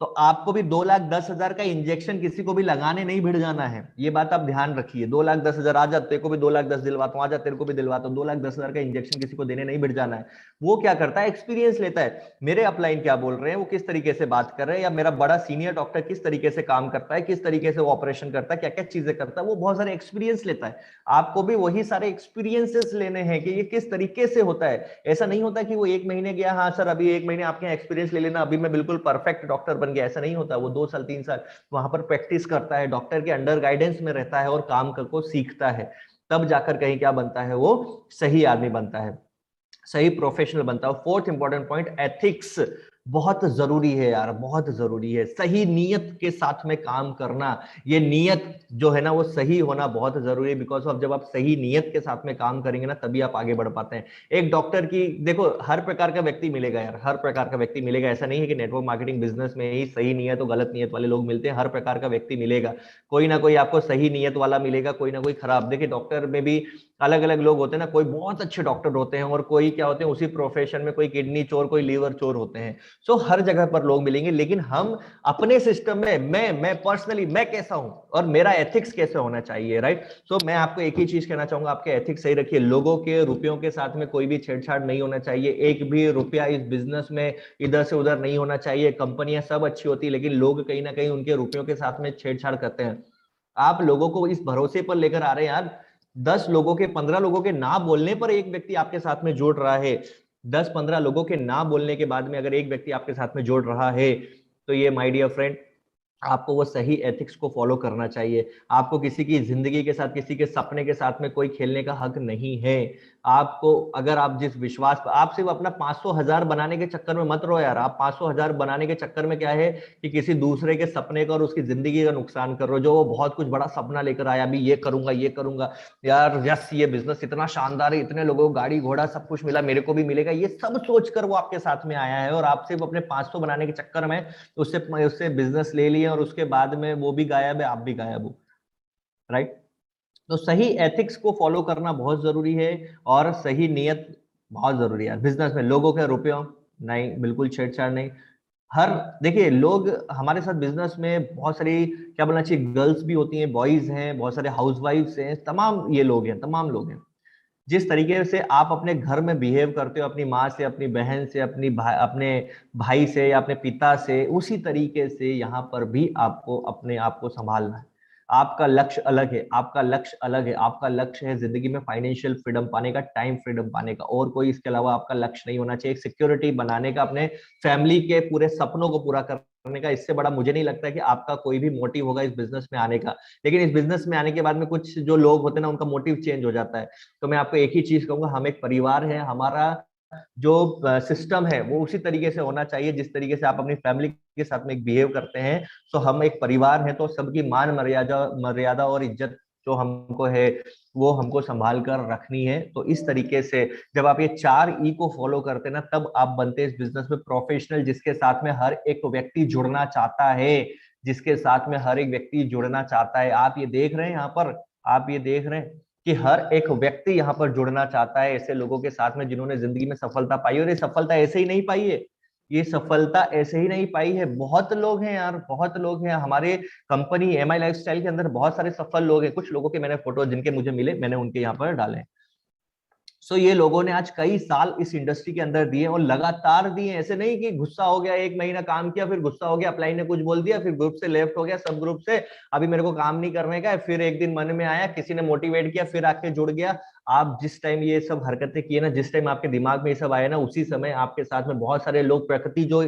तो आपको भी 2,10,000 का इंजेक्शन किसी को भी लगाने नहीं भिड़ जाना है, ये बात आप ध्यान रखिए। 2,10,000 आ जाते को भी 2,10,000 दिलवाता हूँ, आ जा तेरे को भी दिलवाता हूँ। 2,10,000 का इंजेक्शन किसी को देने नहीं भिड़ जाना है। वो क्या करता है, एक्सपीरियंस लेता है। मेरे अपलाइन क्या बोल रहे हैं, वो किस तरीके से बात कर रहे हैं, या मेरा बड़ा सीनियर डॉक्टर किस तरीके से काम करता है, किस तरीके से वो ऑपरेशन करता है, क्या क्या चीजें करता है, वो बहुत सारे एक्सपीरियंस लेता है। आपको भी वही सारे एक्सपीरियंसेस लेने हैं कि ये किस तरीके से होता है। ऐसा नहीं होता कि वो 1 महीने गया, हाँ सर अभी 1 महीने आपके एक्सपीरियंस ले लेना, अभी मैं बिल्कुल परफेक्ट डॉक्टर बन गया, ऐसा नहीं होता। वो 2 साल 3 साल वहां पर प्रैक्टिस करता है, डॉक्टर के अंडर गाइडेंस में रहता है और काम को सीखता है, तब जाकर कहीं क्या बनता है, वो सही आदमी बनता है, सही प्रोफेशनल बनता है। फोर्थ इंपॉर्टेंट पॉइंट, एथिक्स बहुत जरूरी है यार, बहुत जरूरी है। सही नियत के साथ में काम करना, ये नियत जो है ना वो सही होना बहुत जरूरी है। बिकॉज ऑफ जब आप सही नियत के साथ में काम करेंगे ना तभी आप आगे बढ़ पाते हैं। एक डॉक्टर की देखो, हर प्रकार का व्यक्ति मिलेगा यार, हर प्रकार का व्यक्ति मिलेगा। ऐसा नहीं है कि नेटवर्क मार्केटिंग बिजनेस में ही सही नियत और गलत नियत वाले लोग मिलते हैं। हर प्रकार का व्यक्ति मिलेगा, कोई ना कोई आपको सही नियत वाला मिलेगा, कोई ना कोई खराब। देखिए डॉक्टर में भी अलग अलग लोग होते हैं ना, कोई बहुत अच्छे डॉक्टर होते हैं और कोई क्या होते हैं उसी प्रोफेशन में कोई किडनी चोर, कोई लीवर चोर होते हैं। सो हर जगह पर लोग मिलेंगे, लेकिन हम अपने सिस्टम में, मैं पर्सनली मैं कैसा हूं और मेरा एथिक्स कैसे होना चाहिए, राइट। सो मैं आपको एक ही चीज कहना चाहूंगा, आपके एथिक्स सही रखिए। लोगों के रुपयों के साथ में कोई भी छेड़छाड़ नहीं होना चाहिए। एक भी रुपया इस बिजनेस में इधर से उधर नहीं होना चाहिए। कंपनियां सब अच्छी होती है, लेकिन लोग कहीं ना कहीं उनके रुपयों के साथ में छेड़छाड़ करते हैं। आप लोगों को इस भरोसे पर लेकर आ रहे हैं यार, 10 लोगों के, 15 लोगों के ना बोलने पर एक व्यक्ति आपके साथ में जुड़ रहा है। 10-15 लोगों के ना बोलने के बाद में अगर एक व्यक्ति आपके साथ में जुड़ रहा है, तो ये माय डियर फ्रेंड, आपको वो सही एथिक्स को फॉलो करना चाहिए। आपको किसी की जिंदगी के साथ, किसी के सपने के साथ में कोई खेलने का हक नहीं है। आपको, अगर आप जिस विश्वास पर, आप सिर्फ अपना 500,000 बनाने के चक्कर में मत रहो यार। आप 500,000 बनाने के चक्कर में क्या है कि किसी दूसरे के सपने का और उसकी जिंदगी का नुकसान कर रहे हो। जो वो बहुत कुछ बड़ा सपना लेकर आया, अभी ये करूंगा ये करूंगा यार, यस ये बिजनेस इतना शानदार है, इतने लोगों को गाड़ी घोड़ा सब कुछ मिला, मेरे को भी मिलेगा, ये सब सोचकर वो आपके साथ में आया है। और आप सिर्फ अपने 500 बनाने के चक्कर में उससे उससे बिजनेस ले लिया और उसके बाद में वो भी गायब है, आप भी गायब हो, राइट। तो सही एथिक्स को फॉलो करना बहुत जरूरी है और सही नियत बहुत जरूरी है बिजनेस में। लोगों के रुपयों नहीं, बिल्कुल छेड़छाड़ नहीं। हर, देखिए लोग हमारे साथ बिजनेस में बहुत सारी, क्या बोलना चाहिए, गर्ल्स भी होती हैं, बॉयज हैं, बहुत सारे हाउसवाइफ्स हैं, तमाम ये लोग हैं, तमाम लोग हैं। जिस तरीके से आप अपने घर में बिहेव करते हो अपनी माँ से, अपनी बहन से, अपने भाई से या अपने पिता से, उसी तरीके से यहाँ पर भी आपको अपने आप को संभालना है। आपका लक्ष्य अलग है, आपका लक्ष्य अलग है। आपका लक्ष्य है जिंदगी में फाइनेंशियल फ्रीडम पाने का, टाइम फ्रीडम पाने का, और कोई इसके अलावा आपका लक्ष्य नहीं होना चाहिए। सिक्योरिटी बनाने का, अपने फैमिली के पूरे सपनों को पूरा करने का, इससे बड़ा मुझे नहीं लगता कि आपका कोई भी मोटिव होगा इस बिजनेस में आने का। लेकिन इस बिजनेस में आने के बाद में कुछ जो लोग होते हैं ना, उनका मोटिव चेंज हो जाता है। तो मैं आपको एक ही चीज कहूंगा, हम एक परिवार है, हमारा जो सिस्टम है वो उसी तरीके से होना चाहिए जिस तरीके से आप अपनी फैमिली के साथ में एक बिहेव करते हैं। तो हम एक परिवार है, तो सबकी मान मर्यादा मर्यादा और इज्जत जो हमको है वो हमको संभाल कर रखनी है। तो इस तरीके से जब आप ये 4 ई को फॉलो करते हैं ना, तब आप बनते हैं इस बिजनेस में प्रोफेशनल, जिसके साथ में हर एक व्यक्ति जुड़ना चाहता है, जिसके साथ में हर एक व्यक्ति जुड़ना चाहता है। आप ये देख रहे हैं यहाँ पर, आप ये देख रहे हैं कि हर एक व्यक्ति यहाँ पर जुड़ना चाहता है ऐसे लोगों के साथ में जिन्होंने जिंदगी में सफलता पाई। और ये सफलता ऐसे ही नहीं पाई है, ये सफलता ऐसे ही नहीं पाई है। बहुत लोग हैं यार, बहुत लोग हैं हमारे कंपनी एमआई लाइफस्टाइल के अंदर, बहुत सारे सफल लोग हैं। कुछ लोगों के मैंने फोटो जिनके मुझे मिले, मैंने उनके यहाँ पर डाले। सो ये लोगों ने आज कई साल इस इंडस्ट्री के अंदर दिए और लगातार दिए। ऐसे नहीं कि गुस्सा हो गया, 1 महीना काम किया फिर गुस्सा हो गया, अप्लाई ने कुछ बोल दिया, फिर ग्रुप से लेफ्ट हो गया, सब ग्रुप से, अभी मेरे को काम नहीं करने का है। फिर एक दिन मन में आया, किसी ने मोटिवेट किया, फिर आके जुड़ गया। आप जिस टाइम ये सब हरकतें किए ना, जिस टाइम आपके दिमाग में ये सब आया ना, उसी समय आपके साथ में बहुत सारे लोग, प्रकृति जो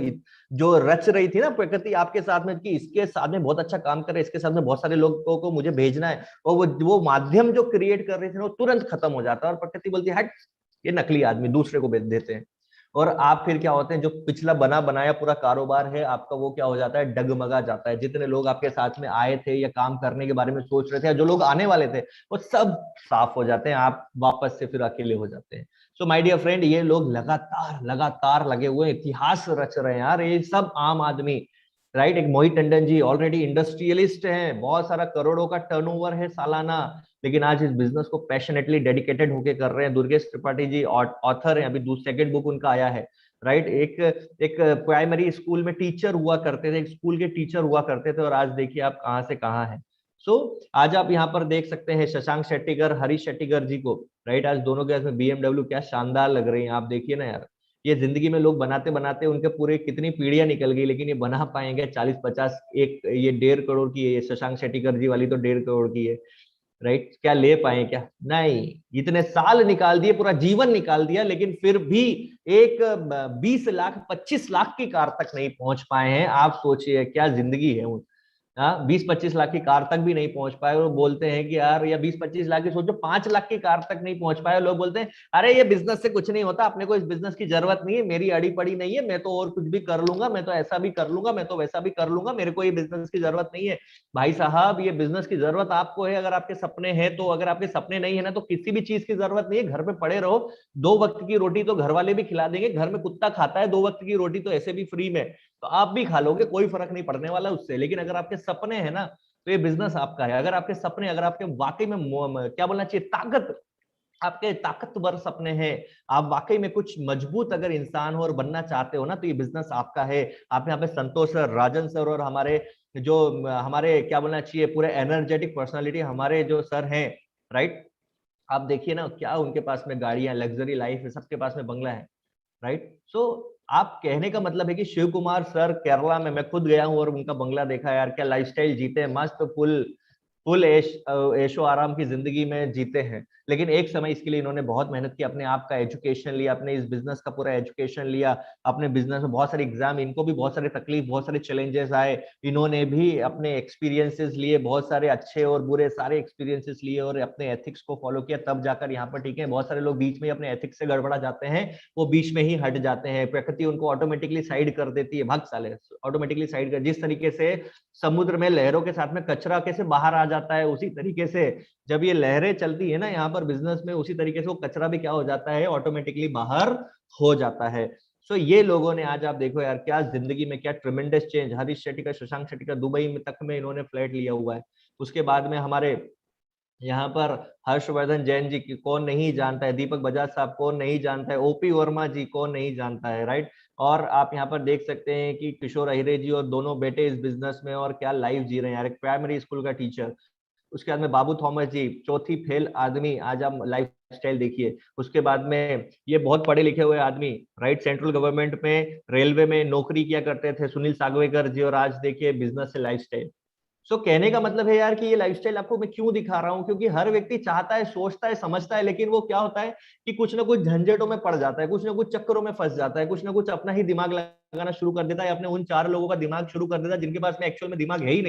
जो रच रही थी ना, प्रकृति आपके साथ में कि इसके साथ में बहुत अच्छा काम कर रहे, इसके साथ में बहुत सारे लोगों को मुझे भेजना है, और वो माध्यम जो क्रिएट कर रही थी ना, वो तुरंत खत्म हो जाता है और प्रकृति बोलती है हट, ये नकली आदमी, दूसरे को बेच देते हैं। और आप फिर क्या होते हैं, जो पिछला बना बनाया पूरा कारोबार है आपका, वो क्या हो जाता है, डगमगा जाता है। जितने लोग आपके साथ में आए थे या काम करने के बारे में सोच रहे थे, या जो लोग आने वाले थे, वो सब साफ हो जाते हैं, आप वापस से फिर अकेले हो जाते हैं। सो माय डियर फ्रेंड, ये लोग लगातार लगातार लगे हुए इतिहास रच रहे हैं यार, ये सब आम आदमी, राइट। एक मोहित टंडन जी ऑलरेडी इंडस्ट्रियलिस्ट हैं, बहुत सारा करोड़ों का टर्नओवर है सालाना, लेकिन आज इस बिजनेस को पैशनेटली डेडिकेटेड होके कर रहे हैं। दुर्गेश त्रिपाठी जी ऑथर हैं, अभी सेकंड बुक उनका आया है, राइट। एक एक प्राइमरी स्कूल में टीचर हुआ करते थे, एक स्कूल के टीचर हुआ करते थे, और आज देखिए आप कहाँ से कहाँ हैं। आज आप यहाँ पर देख सकते हैं शशांक शेट्टीगर, हरीश शेट्टीगर जी को, राइट। आज दोनों के में BMW क्या शानदार लग रही है, आप देखिए ना यार। ये जिंदगी में लोग बनाते बनाते उनके पूरे कितनी पीढ़ियां निकल गई, लेकिन ये बना पाएंगे 40-50, एक ये 1.5 करोड़ की है, ये शशांक शेट्टीगर जी वाली तो 1.5 करोड़ की है, राइट। क्या ले पाए क्या, नहीं, इतने साल निकाल दिए, पूरा जीवन निकाल दिया, लेकिन फिर भी एक 20 लाख 25 लाख की कार तक नहीं पहुंच पाए हैं। आप सोचिए क्या जिंदगी है। 20-25 लाख की कार तक भी नहीं पहुंच पाए, वो बोलते हैं कि यार, या 20-25 लाख की सोचो, 5 लाख की कार तक नहीं पहुंच पाए, लोग बोलते हैं अरे ये बिजनेस से कुछ नहीं होता, अपने को इस बिजनेस की जरूरत नहीं है, मेरी अड़ी पड़ी नहीं है, मैं तो और कुछ भी कर लूंगा, मैं तो ऐसा भी कर लूंगा, मैं तो वैसा भी कर लूंगा, मेरे को ये बिजनेस की जरूरत नहीं है। भाई साहब, ये बिजनेस की जरूरत आपको है अगर आपके सपने हैं तो, अगर आपके सपने नहीं है ना, तो किसी भी चीज की जरूरत नहीं है, घर पे पड़े रहो। 2 वक्त की रोटी तो घर वाले भी खिला देंगे, घर में कुत्ता खाता है 2 वक्त की रोटी तो ऐसे भी फ्री में, तो आप भी खा लोगे, कोई फर्क नहीं पड़ने वाला उससे। लेकिन अगर आपके सपने हैं ना, तो ये बिजनेस आपका है। अगर आपके सपने, अगर आपके वाकई में क्या बोलना चाहिए, आपके ताकतवर सपने हैं, आप वाकई में कुछ मजबूत अगर इंसान हो और बनना चाहते हो ना, तो ये बिजनेस आपका है। आप यहाँ पे संतोष सर, राजन सर, और हमारे जो हमारे क्या बोलना चाहिए पूरे एनर्जेटिक पर्सनालिटी हमारे जो सर हैं, राइट। आप देखिए ना क्या उनके पास में गाड़ियां, लग्जरी लाइफ है, सबके पास में बंगला है, राइट। आप कहने का मतलब है कि शिव कुमार सर केरला में, मैं खुद गया हूं और उनका बंगला देखा यार, क्या लाइफस्टाइल जीते हैं, मस्त फुल फुल ऐशो आराम की जिंदगी में जीते हैं। लेकिन एक समय इसके लिए इन्होंने बहुत मेहनत की, अपने आप का एजुकेशन लिया, अपने इस बिजनेस का पूरा एजुकेशन लिया, अपने बिजनेस में बहुत सारे एग्जाम, इनको भी बहुत सारे तकलीफ, बहुत सारे चैलेंजेस आए, इन्होंने भी अपने एक्सपीरियंसेस लिए, बहुत सारे अच्छे और बुरे सारे एक्सपीरियंसेस लिए, और अपने एथिक्स को फॉलो किया, तब जाकर यहाँ पर ठीक है। बहुत सारे लोग बीच में अपने एथिक्स से गड़बड़ा जाते हैं, वो बीच में ही हट जाते हैं, प्रकृति उनको ऑटोमेटिकली साइड कर देती है, भाग साले, ऑटोमेटिकली साइड कर। जिस तरीके से समुद्र में लहरों के साथ में कचरा कैसे बाहर आ जाता है, उसी तरीके से जब ये लहरें चलती है ना यहाँ पर बिजनेस में, उसी तरीके से वो कचरा भी क्या हो जाता है, ऑटोमेटिकली बाहर हो जाता है। ये लोगों ने, आज आप देखो यार क्या जिंदगी में क्या ट्रिमेंडस चेंज, हरीश शेट्टी का, शशांक शेट्टी का, दुबई में तक में इन्होंने फ्लैट लिया हुआ है। उसके बाद में हमारे यहाँ पर हर्षवर्धन जैन जी की कौन नहीं जानता है, दीपक बजाज साहब कौन नहीं जानता है, ओपी वर्मा जी कौन नहीं जानता है, राइट। और आप यहाँ पर देख सकते हैं कि किशोर अहिरे जी और दोनों बेटे इस बिजनेस में, और क्या लाइफ जी रहे हैं यार, एक प्राइमरी स्कूल का टीचर। उसके बाद में बाबू थॉमस जी, चौथी फेल आदमी, आज आप लाइफ स्टाइल देखिए। उसके बाद में ये बहुत पढ़े लिखे हुए आदमी, राइट, सेंट्रल गवर्नमेंट में रेलवे में नौकरी किया करते थे, सुनील सागवेकर जी, और आज देखिए बिजनेस से लाइफ स्टाइल। कहने का मतलब है यार कि ये लाइफस्टाइल आपको मैं क्यों दिखा रहा हूँ, क्योंकि हर व्यक्ति चाहता है, सोचता है, समझता है, लेकिन वो क्या होता है कि कुछ ना कुछ झंझटों में पड़ जाता है, कुछ ना कुछ चक्करों में फंस जाता है, कुछ ना कुछ अपना ही दिमाग लगाना शुरू कर देता है, अपने उन 4 लोगों का दिमाग शुरू कर देता है जिनके पास में एक्चुअल में दिमाग है ही नहीं।